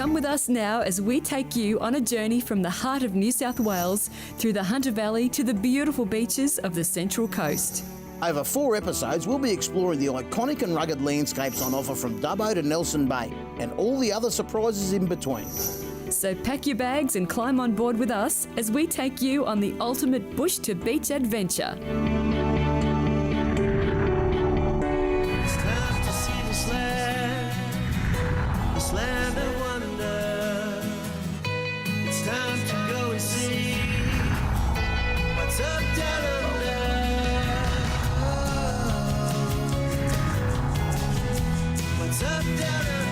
Come with us now as we take you on a journey from the heart of New South Wales through the Hunter Valley to the beautiful beaches of the Central Coast. Over 4 episodes, we'll be exploring the iconic and rugged landscapes on offer from Dubbo to Nelson Bay and all the other surprises in between. So pack your bags and climb on board with us as we take you on the ultimate bush to beach adventure. It's time to see this land of wonder. It's time to go and see what's up down under. What's up down under.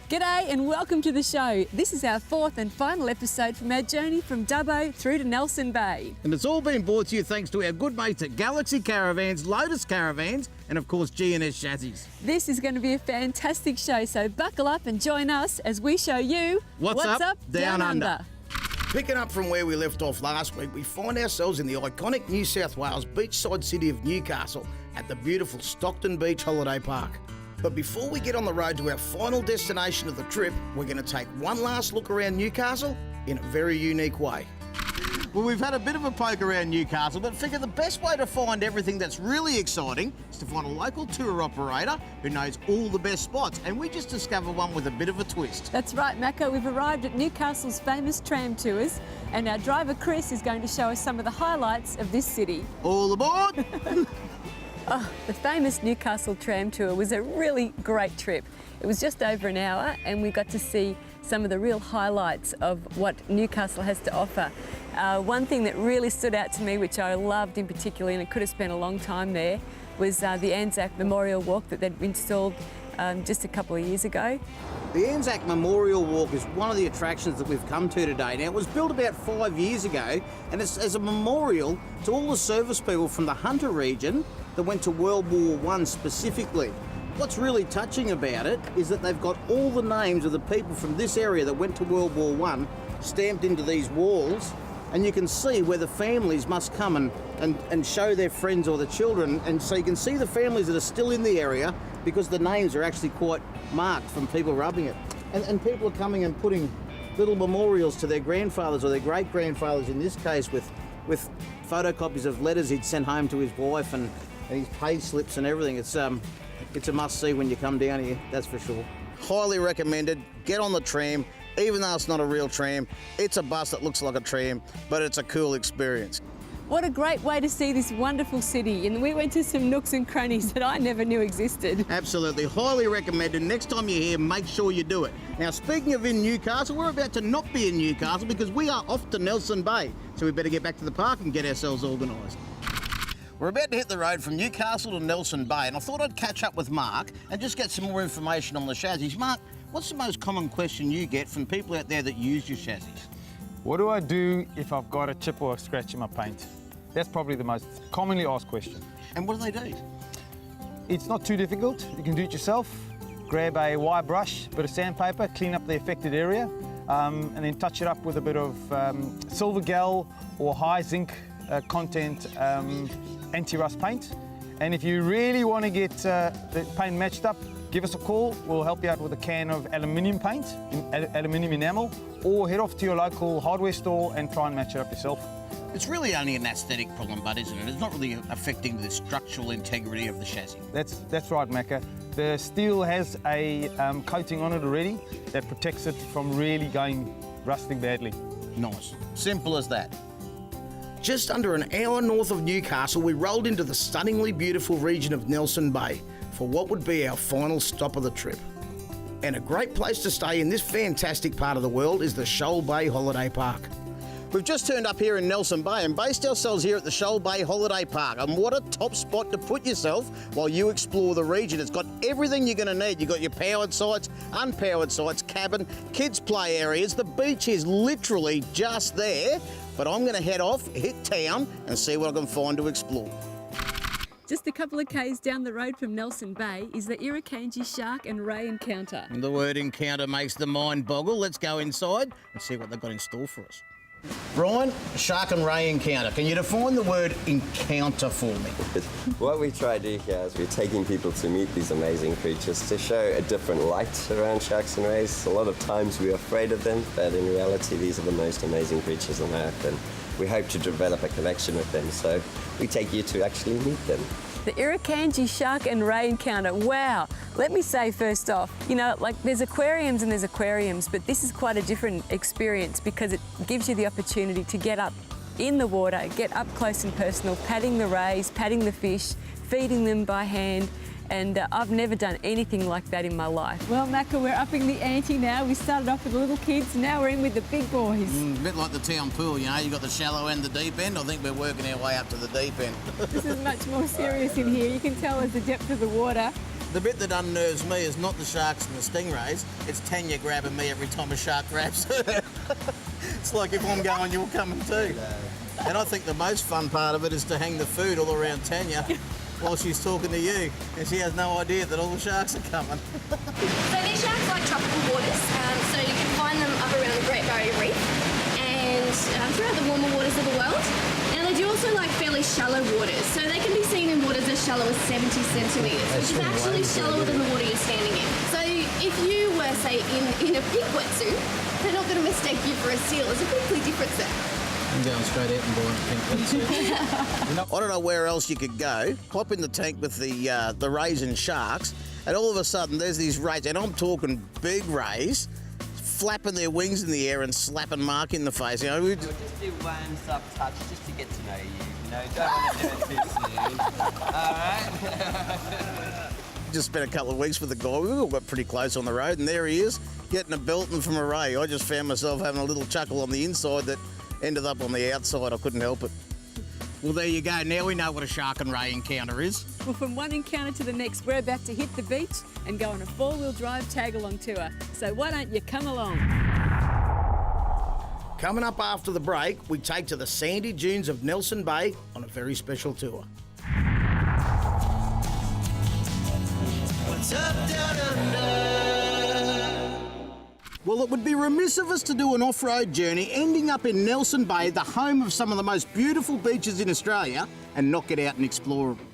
G'day and welcome to the show. This is our 4th and final episode from our journey from Dubbo through to Nelson Bay. And it's all been brought to you thanks to our good mates at Galaxy Caravans, Lotus Caravans, and of course G&S Chassis. This is going to be a fantastic show, so buckle up and join us as we show you What's up, down under. Picking up from where we left off last week, we find ourselves in the iconic New South Wales beachside city of Newcastle at the beautiful Stockton Beach Holiday Park. But before we get on the road to our final destination of the trip, we're going to take one last look around Newcastle in a very unique way. Well, we've had a bit of a poke around Newcastle, but figure the best way to find everything that's really exciting is to find a local tour operator who knows all the best spots, and we just discovered one with a bit of a twist. That's right, Mako. We've arrived at Newcastle's famous tram tours, and our driver Chris is going to show us some of the highlights of this city. All aboard! The famous Newcastle tram tour was a really great trip. It was just over an hour and we got to see some of the real highlights of what Newcastle has to offer. One thing that really stood out to me, which I loved in particular, and I could have spent a long time there, was the Anzac Memorial Walk that they'd installed just a couple of years ago. The Anzac Memorial Walk is one of the attractions that we've come to today. Now, it was built about 5 years ago, and it's as a memorial to all the service people from the Hunter region that went to World War I specifically. What's really touching about it is that they've got all the names of the people from this area that went to World War I stamped into these walls, and you can see where the families must come and show their friends or the children, and so you can see the families that are still in the area because the names are actually quite marked from people rubbing it. And people are coming and putting little memorials to their grandfathers or their great-grandfathers, in this case with photocopies of letters he'd sent home to his wife and his pay slips and everything. It's a must-see when you come down here, that's for sure. Highly recommended. Get on the tram. Even though it's not a real tram, it's a bus that looks like a tram, but it's a cool experience. What a great way to see this wonderful city, and we went to some nooks and crannies that I never knew existed. Absolutely, highly recommended. Next time you're here, make sure you do it. Now, speaking of in Newcastle, we're about to not be in Newcastle because we are off to Nelson Bay, so we better get back to the park and get ourselves organised. We're about to hit the road from Newcastle to Nelson Bay, and I thought I'd catch up with Mark and just get some more information on the chassis. Mark, what's the most common question you get from people out there that use your chassis? What do I do if I've got a chip or a scratch in my paint? That's probably the most commonly asked question. And what do they do? It's not too difficult. You can do it yourself. Grab a wire brush, bit of sandpaper, clean up the affected area, and then touch it up with a bit of silver gel or high zinc content anti-rust paint. And if you really want to get the paint matched up, give us a call. We'll help you out with a can of aluminium paint, aluminium enamel, or head off to your local hardware store and try and match it up yourself. It's really only an aesthetic problem, but isn't it? It's not really affecting the structural integrity of the chassis. That's right, Macca. The steel has a coating on it already that protects it from really rusting badly. Nice. Simple as that. Just under an hour north of Newcastle, we rolled into the stunningly beautiful region of Nelson Bay for what would be our final stop of the trip. And a great place to stay in this fantastic part of the world is the Shoal Bay Holiday Park. We've just turned up here in Nelson Bay and based ourselves here at the Shoal Bay Holiday Park. And what a top spot to put yourself while you explore the region. It's got everything you're going to need. You've got your powered sites, unpowered sites, cabin, kids' play areas. The beach is literally just there. But I'm going to head off, hit town and see what I can find to explore. Just a couple of k's down the road from Nelson Bay is the Irukandji Shark and Ray Encounter. And the word encounter makes the mind boggle. Let's go inside and see what they've got in store for us. Brian, shark and ray encounter. Can you define the word encounter for me? What we try to do here is we're taking people to meet these amazing creatures, to show a different light around sharks and rays. A lot of times we're afraid of them, but in reality these are the most amazing creatures on Earth, and we hope to develop a connection with them, so we take you to actually meet them. The Irukandji shark and ray encounter, wow. Let me say first off, you know, like there's aquariums and there's aquariums, but this is quite a different experience because it gives you the opportunity to get up in the water, get up close and personal, patting the rays, patting the fish, feeding them by hand, and I've never done anything like that in my life. Well, Macca, we're upping the ante now. We started off with the little kids, now we're in with the big boys. A bit like the town pool, you know, you've got the shallow and the deep end. I think we're working our way up to the deep end. This is much more serious in here. You can tell there's the depth of the water. The bit that unnerves me is not the sharks and the stingrays, it's Tanya grabbing me every time a shark grabs her. It's like if I'm going, you're coming too. And I think the most fun part of it is to hang the food all around Tanya while she's talking to you, and she has no idea that all the sharks are coming. So these sharks like tropical waters, so you can find them up around the Great Barrier Reef and throughout the warmer waters of the world. And they do also like fairly shallow waters, so they can be seen in waters as shallow as 70 centimetres, which is actually shallower than the water you're standing in. So if you were, say, in a pig wetsuit, they're not going to mistake you for a seal. It's a completely different set. I'm going straight out and buying a pink wetsuit. I don't know where else you could go. Hop in the tank with the rays and sharks, and all of a sudden there's these rays, and I'm talking big rays, flapping their wings in the air and slapping Mark in the face. You know, We'll just do one soft touch just to get to know you. You know, don't want to do it too soon. All right? just spent a couple of weeks with the guy. We all got pretty close on the road, and there he is, getting a belting from a ray. I just found myself having a little chuckle on the inside that ended up on the outside. I couldn't help it. Well, there you go. Now we know what a shark and ray encounter is. Well, from one encounter to the next, we're about to hit the beach and go on a four-wheel drive tag-along tour. So why don't you come along? Coming up after the break, we take to the sandy dunes of Nelson Bay on a very special tour. What's up down under? Well, it would be remiss of us to do an off-road journey ending up in Nelson Bay, the home of some of the most beautiful beaches in Australia, and not get out and explore them.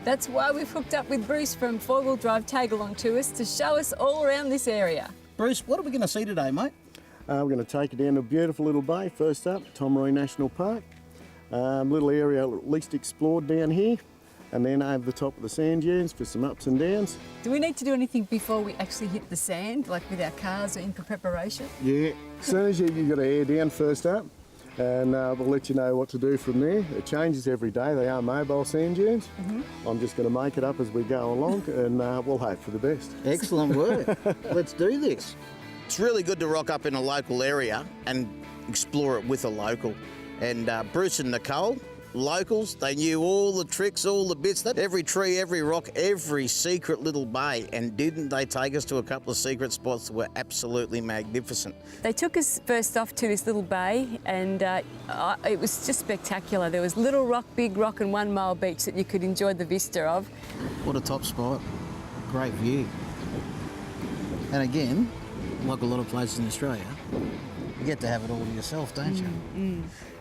That's why we've hooked up with Bruce from Four Wheel Drive Tag-Along Tours to show us all around this area. Bruce, what are we going to see today, mate? We're going to take you down to a beautiful little bay. First up, Tomaree National Park. Little area least explored down here. And then over the top of the sand dunes for some ups and downs. Do we need to do anything before we actually hit the sand, like with our cars or in for preparation? Yeah, as soon as you've got to air down first up, and we'll let you know what to do from there. It changes every day. They are mobile sand dunes. I'm just going to make it up as we go along, and we'll hope for the best. Excellent work. Let's do this. It's really good to rock up in a local area and explore it with a local. And Bruce and Nicole, locals, they knew all the tricks, all the bits, that every tree, every rock, every secret little bay. And didn't they take us to a couple of secret spots that were absolutely magnificent? They took us first off to this little bay, and it was just spectacular. There was Little Rock, Big Rock and 1 Mile Beach that you could enjoy the vista of. What a top spot. Great view. And again, like a lot of places in Australia, you get to have it all to yourself, don't you?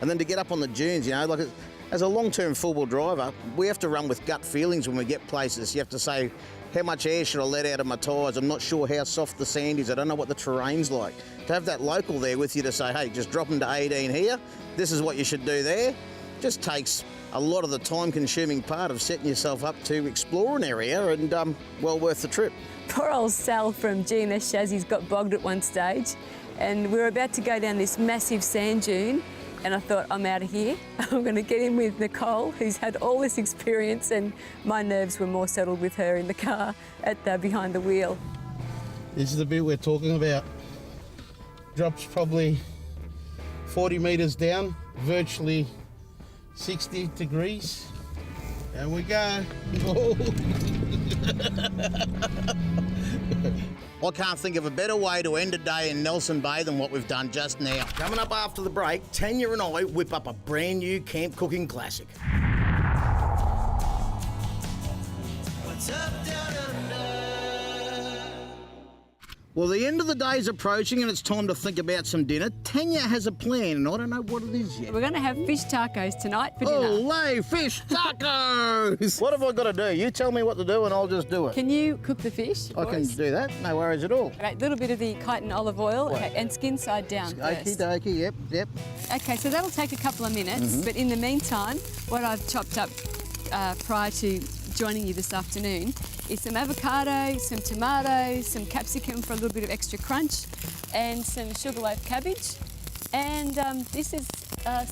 And then to get up on the dunes, you know, like as a long-term four-wheel driver, we have to run with gut feelings when we get places. You have to say, how much air should I let out of my tyres? I'm not sure how soft the sand is. I don't know what the terrain's like. To have that local there with you to say, hey, just drop them to 18 here. This is what you should do there. Just takes a lot of the time-consuming part of setting yourself up to explore an area, and well worth the trip. Poor old Sal from G&S Chassis got bogged at one stage, and we were about to go down this massive sand dune, and I thought, I'm out of here. I'm going to get in with Nicole, who's had all this experience, and my nerves were more settled with her in the car behind the wheel. This is the bit we're talking about. Drops probably 40 metres down, virtually 60 degrees. There we go. I can't think of a better way to end a day in Nelson Bay than what we've done just now. Coming up after the break, Tanya and I whip up a brand new camp cooking classic. What's up down under? Well, the end of the day is approaching and it's time to think about some dinner. Tanya has a plan and I don't know what it is yet. We're going to have fish tacos tonight for dinner. Olé, fish tacos! What have I got to do? You tell me what to do and I'll just do it. Can you cook the fish? I can do that, no worries at all. Right, a little bit of the chitin olive oil and skin side down Okie first. dokie, yep. Okay, so that'll take a couple of minutes, but in the meantime, what I've chopped up prior to joining you this afternoon is some avocado, some tomatoes, some capsicum for a little bit of extra crunch, and some sugarloaf cabbage. And this is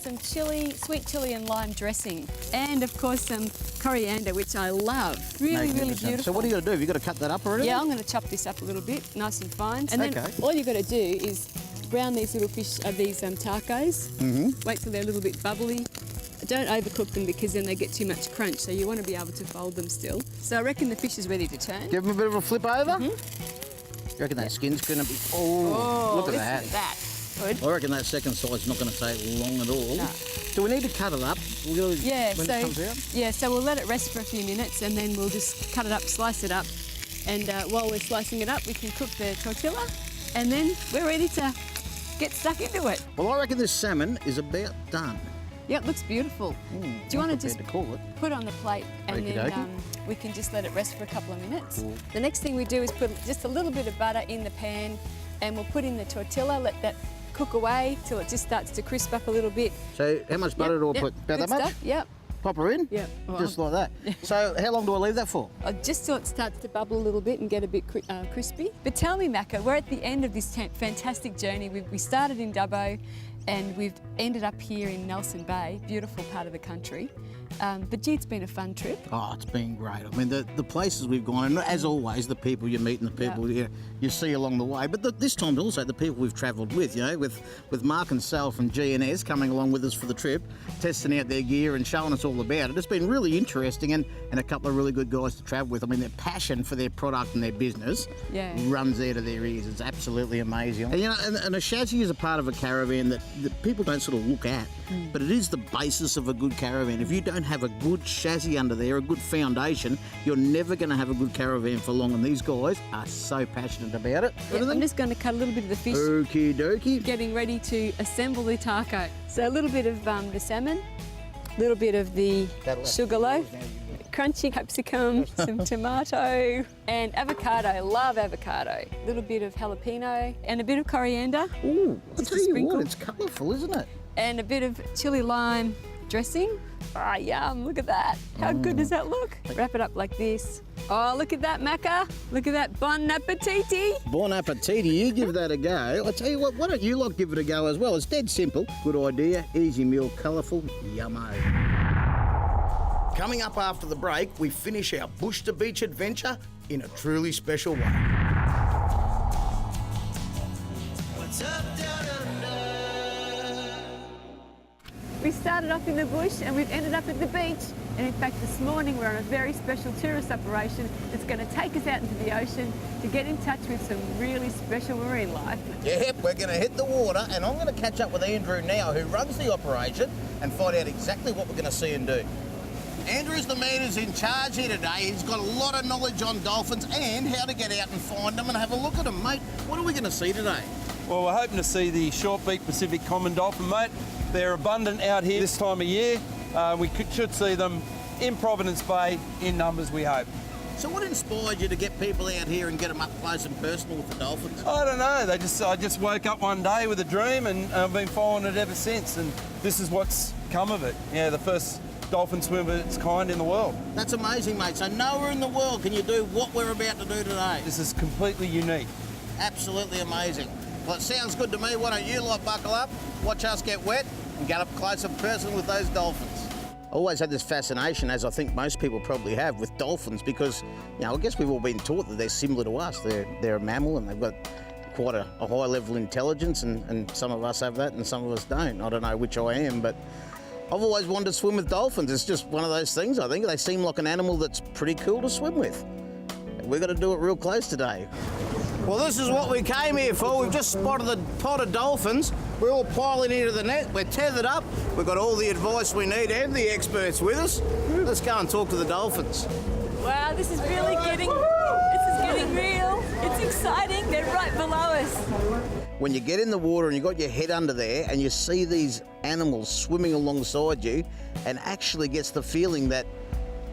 some chili, sweet chili and lime dressing. And of course some coriander, which I love. Really, really beautiful. So what are you going to do? Have you got to cut that up already? Yeah, I'm going to chop this up a little bit, nice and fine. And then Okay. all you've got to do is brown these little fish, these tacos. Wait till they're a little bit bubbly. Don't overcook them because then they get too much crunch, so you want to be able to fold them still. So I reckon the fish is ready to turn. Give them a bit of a flip over. You reckon that skin's going to be... Oh, look at listen that. to that. Good. I reckon that second side's not going to take long at all. No. Do we need to cut it up? Yeah, when it comes out? yeah, so we'll let it rest for a few minutes and then we'll just cut it up, slice it up. And while we're slicing it up, we can cook the tortilla and then we're ready to get stuck into it. Well, I reckon this salmon is about done. Yeah, it looks beautiful. Do you want to just call it? put it on the plate and Okey then dokey. we can just let it rest for a couple of minutes? The next thing we do is put just a little bit of butter in the pan and we'll put in the tortilla, let that cook away till it just starts to crisp up a little bit. So how much butter do I put? About Good that much? stuff. Yep. Pop her in? Yep. Just like that. So how long do I leave that for? Just till it starts to bubble a little bit and get a bit crispy. But tell me, Macca, we're at the end of this fantastic journey. We started in Dubbo and we've ended up here in Nelson Bay, beautiful part of the country. But gee, it's been a fun trip. Oh, it's been great. I mean, the places we've gone, and as always, the people you meet and the people you see along the way. But this time also the people we've travelled with, you know, with Mark and Sal from G&S coming along with us for the trip, testing out their gear and showing us all about it. It's been really interesting and a couple of really good guys to travel with. I mean, their passion for their product and their business runs out of their ears. It's absolutely amazing. And, you know, and a chassis is a part of a caravan that people don't sort of look at, but it is the basis of a good caravan. If you don't have a good chassis under there, a good foundation, you're never going to have a good caravan for long, and these guys are so passionate about it. Yeah, I'm just going to cut a little bit of the fish. Okie dokie. Getting ready to assemble the taco. So a little bit of the salmon, a little bit of the sugarloaf, crunchy capsicum, some tomato, and avocado. Love avocado. A little bit of jalapeno and a bit of coriander. Ooh, I'll Just a tell you sprinkle. what, it's colourful, isn't it? And a bit of chili lime dressing. Ah, yum, look at that. How good does that look? Wrap it up like this. Oh, look at that, Macca. Look at that. Bon appetiti. Bon appetit, you give that a go. I tell you what, why don't you lot give it a go as well? It's dead simple. Good idea, easy meal, colourful, yummo. Coming up after the break, we finish our bush to beach adventure in a truly special way. What's up down under? We started off in the bush and we've ended up at the beach. And in fact, this morning we're on a very special tourist operation that's going to take us out into the ocean to get in touch with some really special marine life. Yep, we're going to hit the water and I'm going to catch up with Andrew now, who runs the operation, and find out exactly what we're going to see and do. Andrew's the man who's in charge here today. He's got a lot of knowledge on dolphins and how to get out and find them and have a look at them, mate. What are we going to see today? Well, we're hoping to see the short-beaked Pacific common dolphin, mate. They're abundant out here this time of year. Should see them in Providence Bay in numbers, we hope. So what inspired you to get people out here and get them up close and personal with the dolphins? I don't know. I just woke up one day with a dream and I've been following it ever since. And this is what's come of it. Yeah, the first dolphin swim of its kind in the world. That's amazing, mate. So nowhere in the world can you do what we're about to do today. This is completely unique. Absolutely amazing. Well, it sounds good to me. Why don't you lot buckle up, watch us get wet, and get up close and personal with those dolphins. I always had this fascination, as I think most people probably have, with dolphins because, you know, I guess we've all been taught that they're similar to us. They're a mammal and they've got quite a high level of intelligence, and some of us have that and some of us don't. I don't know which I am, but I've always wanted to swim with dolphins. It's just one of those things, I think. They seem like an animal that's pretty cool to swim with. We're going to do it real close today. Well, this is what we came here for. We've just spotted the pod of dolphins. We're all piling into the net. We're tethered up. We've got all the advice we need and the experts with us. Let's go and talk to the dolphins. Wow, this is really getting is getting real. It's exciting. They're right below us. When you get in the water and you got your head under there and you see these animals swimming alongside you, and actually gets the feeling that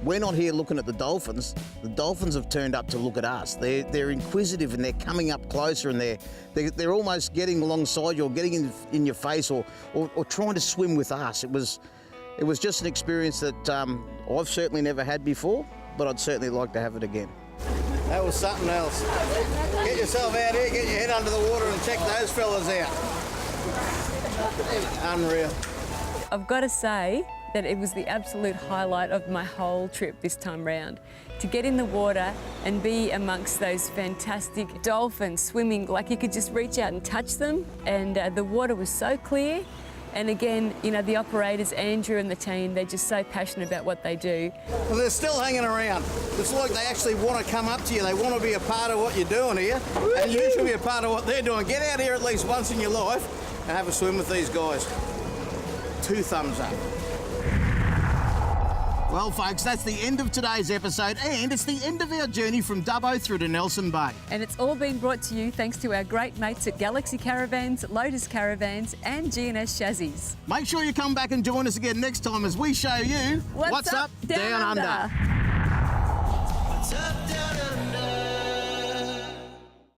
we're not here looking at the dolphins have turned up to look at us. They're inquisitive and they're coming up closer, and they're almost getting alongside you or getting in your face or trying to swim with us. It was just an experience that I've certainly never had before, but I'd certainly like to have it again. That was something else. Get yourself out here, get your head under the water and check those fellas out. Unreal. I've got to say that it was the absolute highlight of my whole trip this time round. To get in the water and be amongst those fantastic dolphins swimming, like you could just reach out and touch them, and the water was so clear. And again, you know, the operators, Andrew and the team, they're just so passionate about what they do. Well, they're still hanging around. It's like they actually want to come up to you. They want to be a part of what you're doing here, and you should be a part of what they're doing. Get out here at least once in your life and have a swim with these guys. 2 thumbs up. Well, folks, that's the end of today's episode, and it's the end of our journey from Dubbo through to Nelson Bay. And it's all been brought to you thanks to our great mates at Galaxy Caravans, Lotus Caravans and G&S Chassis. Make sure you come back and join us again next time as we show you What's up, down under. What's up, down under?